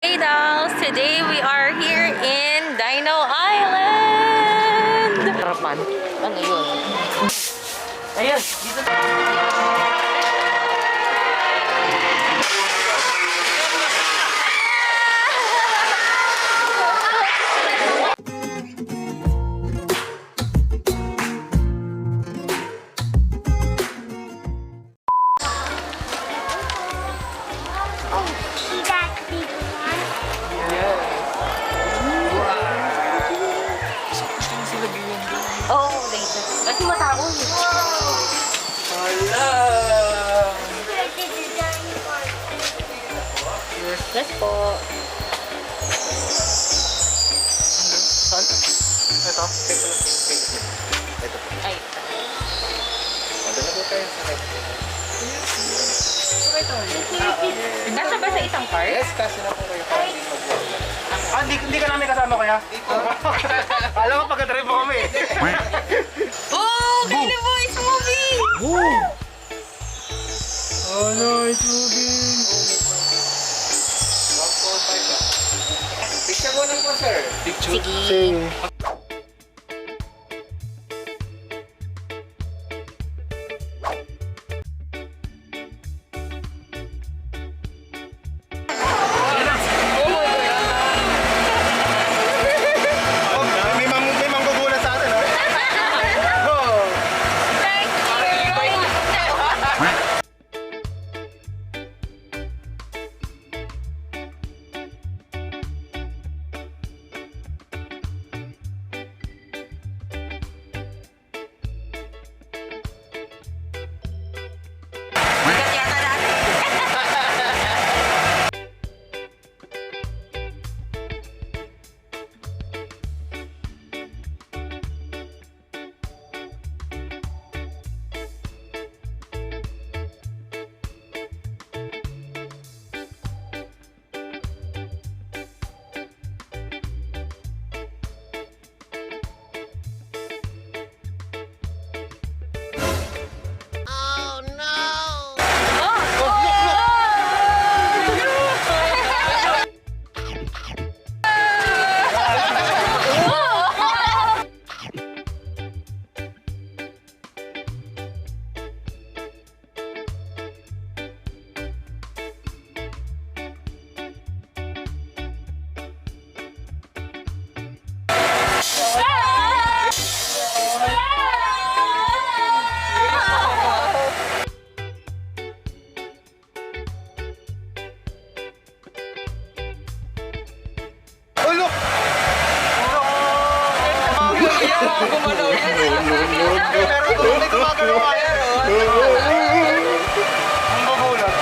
Hey dolls! Today we are here in Dino Island! Harapan. Ano yun? Ayun! Dito na! Oh, later. Kasi matawag. Hala! Yes po. Saan? Ito? Ito. Ay. Doon na po tayo sa head. Nasa ba sa isang car? Yes, kasi na po kayo para hindi mag-vlog. Ah, hindi ka namin kasama kaya? Alam mo, pagka-drive mo kami. Oh! Kaya po, it's moving! Oh no, it's moving. 145 Picture mo lang po, sir. Picture? Sige. May manggugulat sa atin, oh. Bigat yata natin. Ulok! Gumalaw yan. Pero hindi gumagalaw yan. Ang gugulat.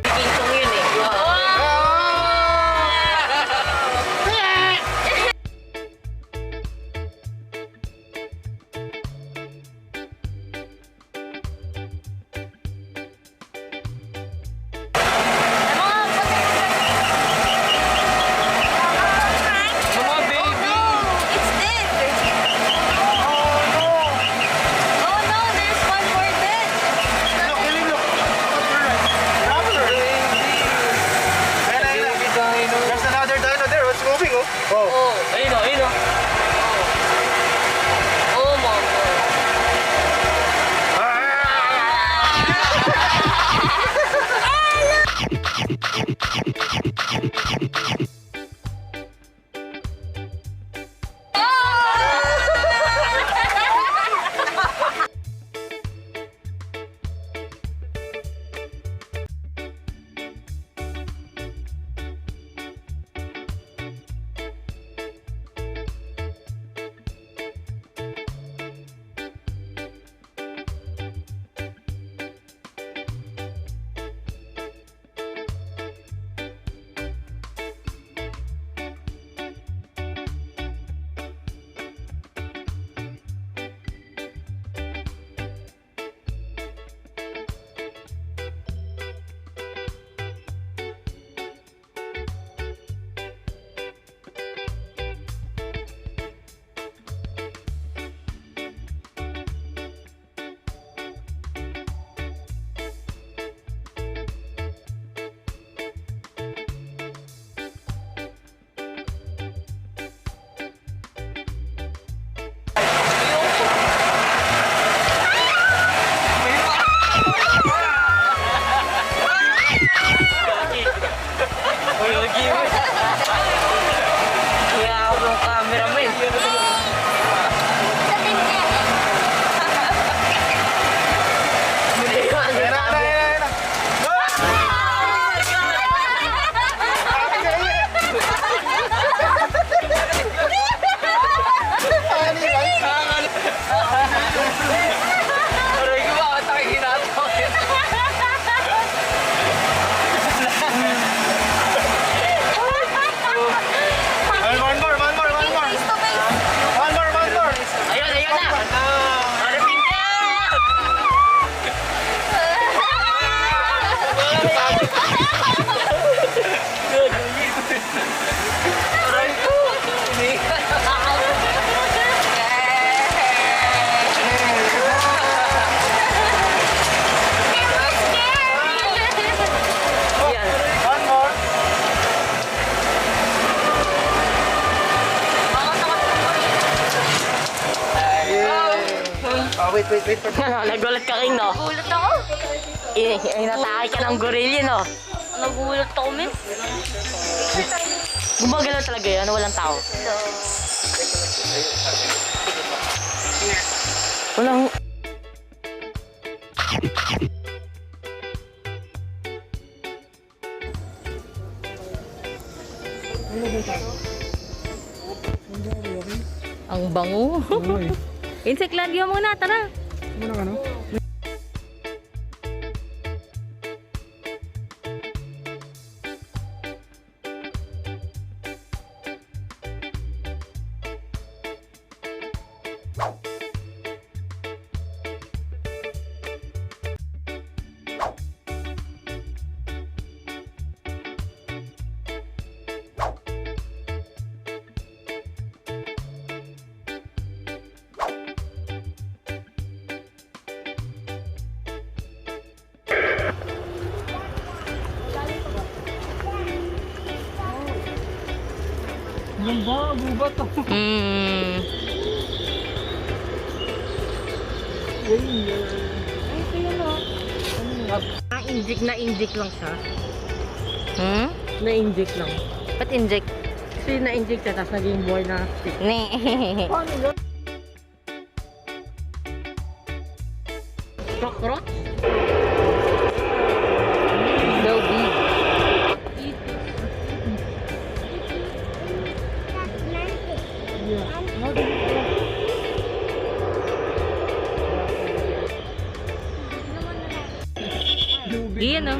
Pinsong yun eh. wait. Nagulat ka rin, no? Nagulat ako. Inatake ka ng gorilla, no? Nagulat ako, men. Gumagalaw talaga yan, walang tao. Walang... Ang bango. Insect lagyo muna, tara. Muna ka, no? Ang ba, bubat ako. Na-inject lang siya. Na-inject lang. Ba't inject? Kasi na-inject siya, tapos naging boy na stick. Paano yun? Cockroach? So big. Iyan, no?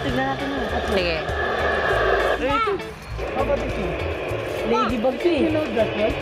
Tignan natin na. Sige. How about this one? Ladybug siya eh. You know that, right?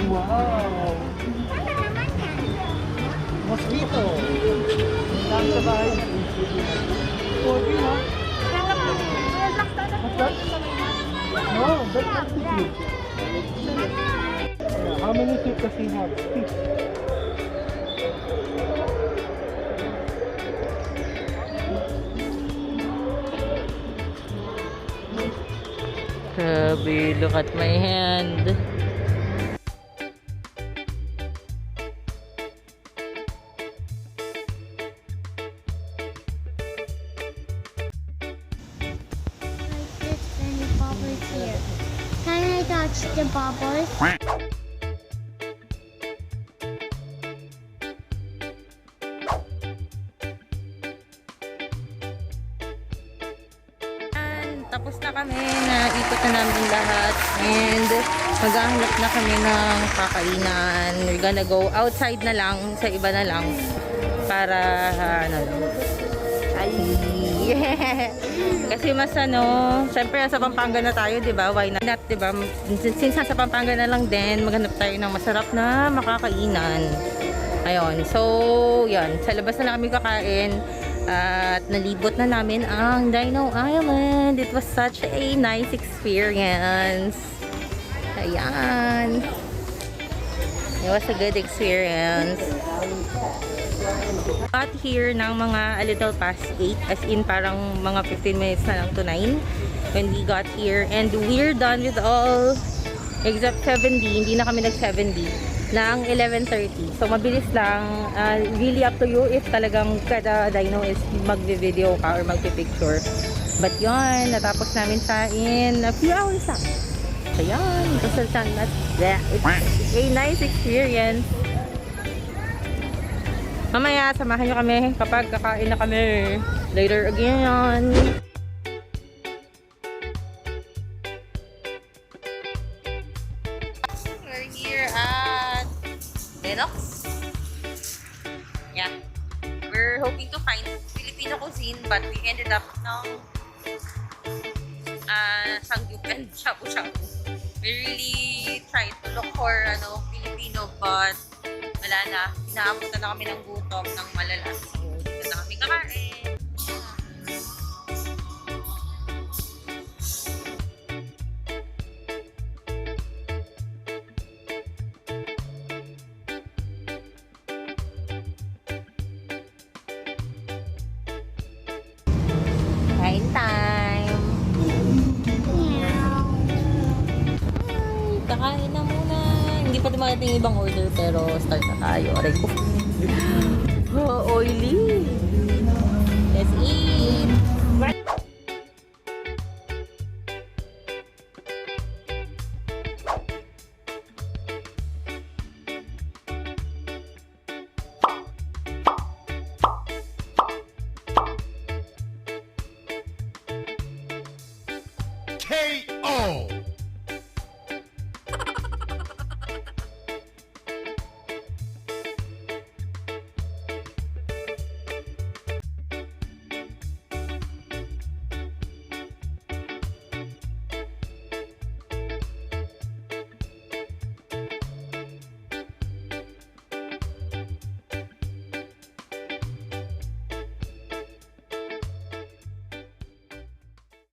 Wow! Mosquito! Saan sa bahay? Corby, no? What's that? No, that's not cute. How many feet does he have? Feet. Sabi, look at my hand. Here. Can I touch the bubbles? Tapos na kami, naikot na namin lahat and maghahanap na kami ng kakainan. We're gonna go outside na lang, sa iba na lang para ano lang. Yeah. Kasi mas ano, syempre nasa Pampanga na tayo, 'di ba? Why not, 'di ba? Since nasa Pampanga na lang din, maghanap tayo ng masarap na makakainan. Ayun. So, 'yan, sa labas na lang kami kakain. At nalibot na namin ang Dinosaur Island. It was such a nice experience. Ayan. It was a good experience. Got here ng mga a little past 8. As in parang mga 15 minutes na lang to 9. When we got here. And we're done with all except 7D. Hindi na kami nag 7D. ng 11:30. So, mabilis lang. Really up to you if talagang kada dino is magvi-video ka or magpi-picture. But yun, natapos namin siya in a few hours lang. So, yun. It's a nice experience. Mamaya, samahan nyo kami kapag kakain na kami. Later again. We're here at Benoc'S. Yeah. We're hoping to find Filipino cuisine, but we ended up ng Sangyup and Shabu-Shabu. We really tried to look for Filipino, but wala na. Inaabutan na kami ng gutom ng malala. So, dito na kami kakain. Kain time! Ay, kakain na muna. Hindi pa dumarating yung ibang order pero start na tayo. Aray ko. Oh, oily. Let's eat. Kate!